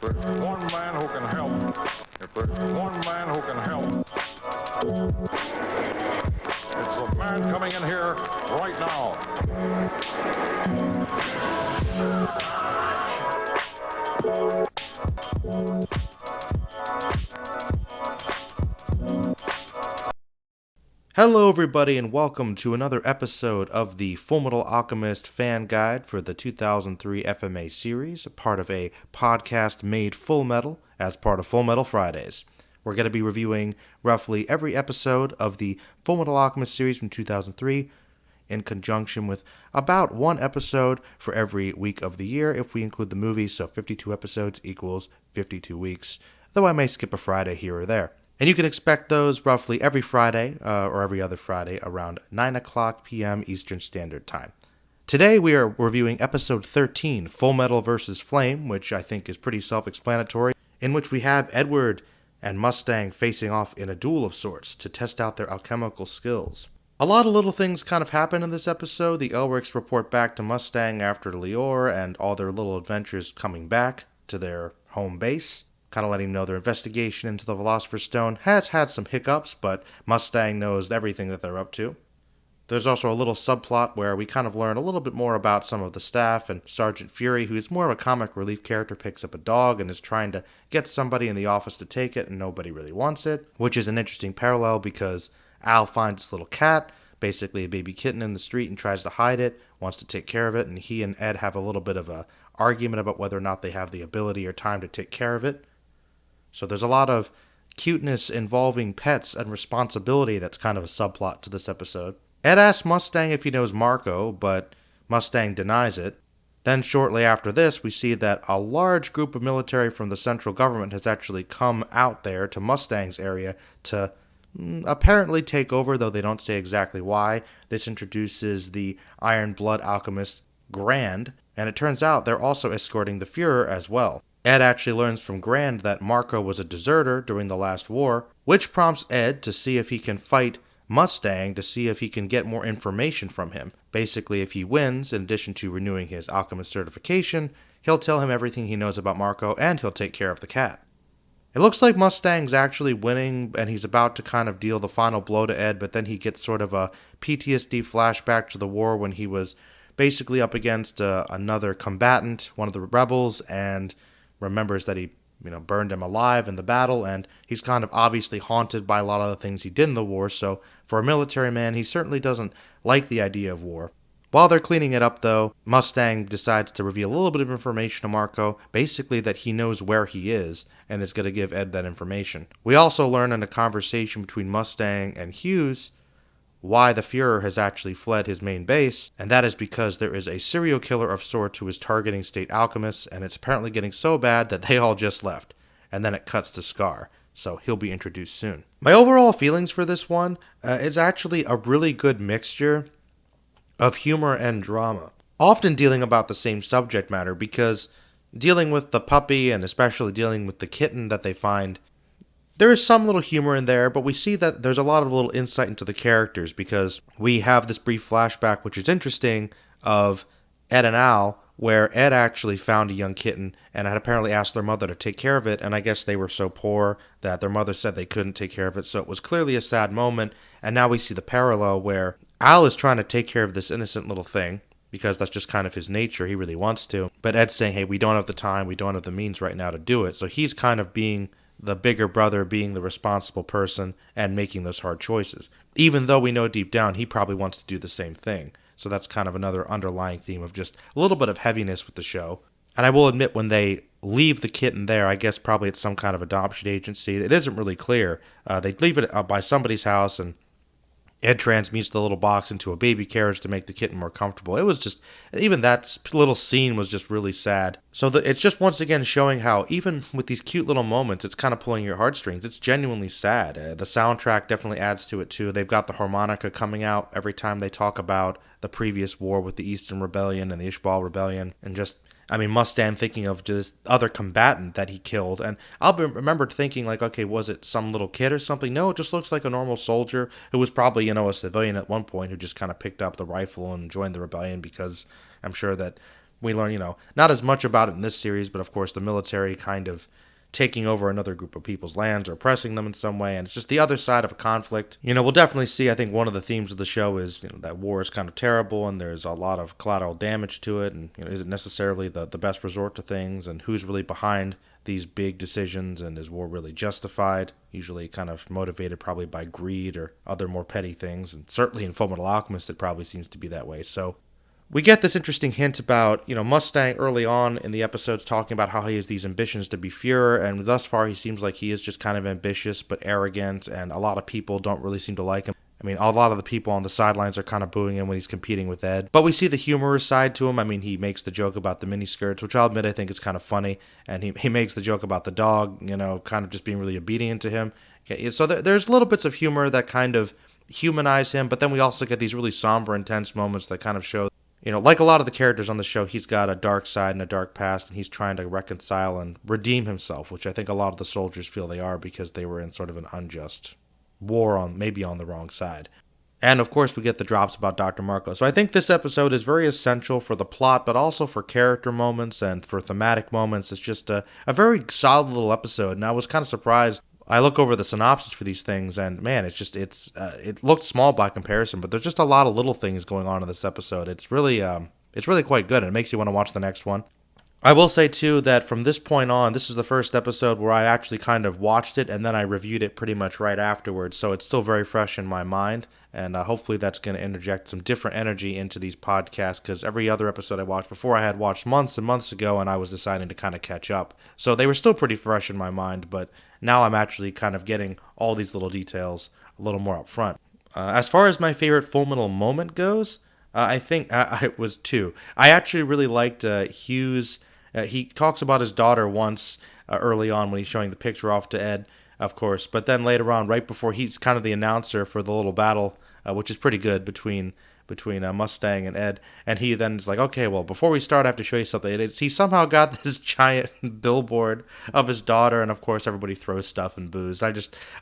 If there's one man who can help, if there's one man who can help, it's the man coming in here right now. Hello everybody and welcome to another episode of the Fullmetal Alchemist fan guide for the 2003 FMA series, a part of a podcast made Fullmetal as part of Fullmetal Fridays. We're going to be reviewing roughly every episode of the Fullmetal Alchemist series from 2003 in conjunction with about one episode for every week of the year if we include the movies, so 52 episodes equals 52 weeks, though I may skip a Friday here or there. And you can expect those roughly every Friday or every other Friday around 9 o'clock p.m. Eastern Standard Time. Today we are reviewing episode 13, Fullmetal vs. Flame, which I think is pretty self-explanatory, in which we have Edward and Mustang facing off in a duel of sorts to test out their alchemical skills. A lot of little things kind of happen in this episode. The Elrics report back to Mustang after Lior and all their little adventures coming back to their home base. Kind of letting him know their investigation into the Philosopher's Stone has had some hiccups, but Mustang knows everything that they're up to. There's also a little subplot where we kind of learn a little bit more about some of the staff, and Sergeant Fury, who's more of a comic relief character, picks up a dog and is trying to get somebody in the office to take it, and nobody really wants it, which is an interesting parallel because Al finds this little cat, basically a baby kitten in the street, and tries to hide it, wants to take care of it, and he and Ed have a little bit of a argument about whether or not they have the ability or time to take care of it. So there's a lot of cuteness involving pets and responsibility that's kind of a subplot to this episode. Ed asks Mustang if he knows Marcoh, but Mustang denies it. Then shortly after this, we see that a large group of military from the central government has actually come out there to Mustang's area to apparently take over, though they don't say exactly why. This introduces the Iron Blood alchemist Grand, and it turns out they're also escorting the Fuhrer as well. Ed actually learns from Grand that Marcoh was a deserter during the last war, which prompts Ed to see if he can fight Mustang to see if he can get more information from him. Basically, if he wins, in addition to renewing his alchemist certification, he'll tell him everything he knows about Marcoh and he'll take care of the cat. It looks like Mustang's actually winning and he's about to kind of deal the final blow to Ed, but then he gets sort of a PTSD flashback to the war when he was basically up against another combatant, one of the rebels, and remembers that he burned him alive in the battle, and he's kind of obviously haunted by a lot of the things he did in the war, so for a military man, he certainly doesn't like the idea of war. While they're cleaning it up, though, Mustang decides to reveal a little bit of information to Marcoh, basically that he knows where he is, and is going to give Ed that information. We also learn in a conversation between Mustang and Hughes why the Fuhrer has actually fled his main base, and that is because there is a serial killer of sorts who is targeting state alchemists, and it's apparently getting so bad that they all just left. And then it cuts to Scar, so he'll be introduced soon. My overall feelings for this one is actually a really good mixture of humor and drama, often dealing about the same subject matter, because dealing with the puppy and especially dealing with the kitten that they find, there is some little humor in there, but we see that there's a lot of little insight into the characters because we have this brief flashback, which is interesting, of Ed and Al, where Ed actually found a young kitten and had apparently asked their mother to take care of it, and I guess they were so poor that their mother said they couldn't take care of it, so it was clearly a sad moment, and now we see the parallel where Al is trying to take care of this innocent little thing, because that's just kind of his nature, he really wants to, but Ed's saying, hey, we don't have the time, we don't have the means right now to do it, so he's kind of being the bigger brother, being the responsible person and making those hard choices. Even though we know deep down he probably wants to do the same thing. So that's kind of another underlying theme of just a little bit of heaviness with the show. And I will admit, when they leave the kitten there, I guess probably it's some kind of adoption agency. It isn't really clear. They leave it by somebody's house, and Ed transmutes the little box into a baby carriage to make the kitten more comfortable. It was just, even that little scene was just really sad. So it's just once again showing how even with these cute little moments, it's kind of pulling your heartstrings. It's genuinely sad. The soundtrack definitely adds to it too. They've got the harmonica coming out every time they talk about the previous war with the Eastern Rebellion and the Ishbal Rebellion, and just Mustang thinking of just other combatant that he killed. And I'll remember thinking, like, okay, was it some little kid or something? No, it just looks like a normal soldier who was probably, a civilian at one point who just kind of picked up the rifle and joined the rebellion because I'm sure that We learn, not as much about it in this series, but of course the military kind of taking over another group of people's lands or oppressing them in some way, and it's just the other side of a conflict. We'll definitely see, I think one of the themes of the show is, that war is kind of terrible and there's a lot of collateral damage to it, and, is it necessarily the best resort to things, and who's really behind these big decisions, and is war really justified? Usually kind of motivated probably by greed or other more petty things, and certainly in Fullmetal Alchemist it probably seems to be that way. So we get this interesting hint about, Mustang early on in the episodes talking about how he has these ambitions to be Fuhrer, and thus far he seems like he is just kind of ambitious but arrogant, and a lot of people don't really seem to like him. I mean, a lot of the people on the sidelines are kind of booing him when he's competing with Ed. But we see the humorous side to him. I mean, he makes the joke about the miniskirts, which I'll admit I think is kind of funny, and he makes the joke about the dog, kind of just being really obedient to him. Okay, so there's little bits of humor that kind of humanize him, but then we also get these really somber, intense moments that kind of show, like a lot of the characters on the show, he's got a dark side and a dark past, and he's trying to reconcile and redeem himself, which I think a lot of the soldiers feel they are because they were in sort of an unjust war maybe on the wrong side. And of course, we get the drops about Dr. Marcoh. So I think this episode is very essential for the plot, but also for character moments and for thematic moments. It's just a very solid little episode, and I was kind of surprised. I look over the synopsis for these things, and man, it looked small by comparison, but there's just a lot of little things going on in this episode. It's really quite good, and it makes you want to watch the next one. I will say too that from this point on, this is the first episode where I actually kind of watched it and then I reviewed it pretty much right afterwards, so it's still very fresh in my mind, and hopefully that's going to interject some different energy into these podcasts, because every other episode I watched before I had watched months and months ago, and I was deciding to kind of catch up. So they were still pretty fresh in my mind, but now I'm actually kind of getting all these little details a little more up front. As far as my favorite Fullmetal moment goes, I think it was two. I actually really liked Hugh's. He talks about his daughter once early on when he's showing the picture off to Ed, of course. But then later on, right before he's kind of the announcer for the little battle, which is pretty good between Mustang and Ed. And he then is like, okay, well, before we start, I have to show you something. And he somehow got this giant billboard of his daughter, and of course, everybody throws stuff and boos. I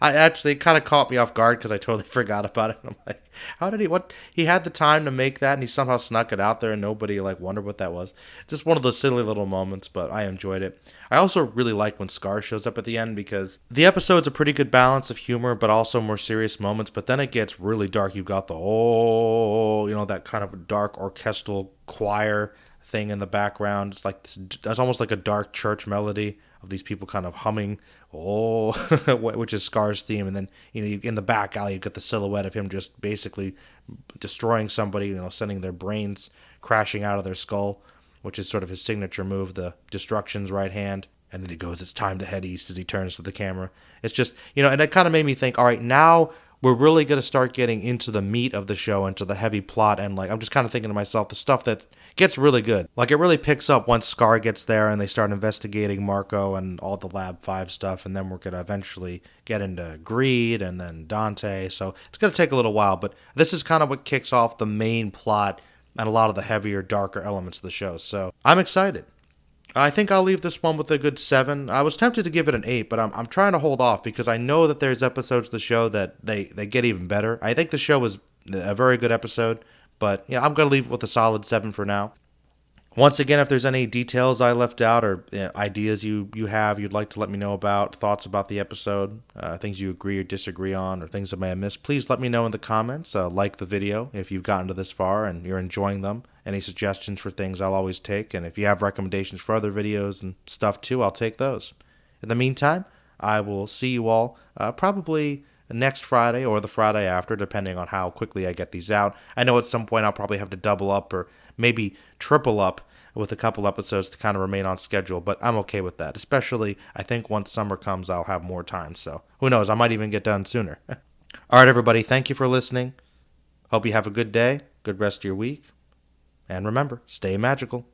actually kind of caught me off guard because I totally forgot about it. And I'm like, how did he had the time to make that, and he somehow snuck it out there, and nobody wondered what that was. Just one of those silly little moments, but I enjoyed it. I also really like when Scar shows up at the end, because the episode's a pretty good balance of humor, but also more serious moments, but then it gets really dark. You've got that kind of dark orchestral choir thing in the background. It's like that's almost like a dark church melody of these people kind of humming, which is Scar's theme. And then, in the back alley, you get the silhouette of him just basically destroying somebody, sending their brains crashing out of their skull, which is sort of his signature move, the destruction's right hand. And then he goes, it's time to head east, as he turns to the camera. It's just, and it kind of made me think, all right, now we're really going to start getting into the meat of the show, into the heavy plot, and I'm just kind of thinking to myself, the stuff that gets really good. It really picks up once Scar gets there and they start investigating Marcoh and all the Lab 5 stuff, and then we're going to eventually get into Greed and then Dante, so it's going to take a little while, but this is kind of what kicks off the main plot and a lot of the heavier, darker elements of the show, so I'm excited. I think I'll leave this one with a good 7. I was tempted to give it an 8, but I'm trying to hold off because I know that there's episodes of the show that they get even better. I think the show was a very good episode, but I'm going to leave it with a solid 7 for now. Once again, if there's any details I left out or ideas you have you'd like to let me know about, thoughts about the episode, things you agree or disagree on, or things I may have missed, please let me know in the comments. Like the video if you've gotten to this far and you're enjoying them. Any suggestions for things I'll always take, and if you have recommendations for other videos and stuff too, I'll take those. In the meantime, I will see you all probably next Friday or the Friday after, depending on how quickly I get these out. I know at some point I'll probably have to double up or maybe triple up with a couple episodes to kind of remain on schedule, but I'm okay with that. Especially, I think once summer comes, I'll have more time, so who knows, I might even get done sooner. All right, everybody, thank you for listening. Hope you have a good day, good rest of your week, and remember, stay magical.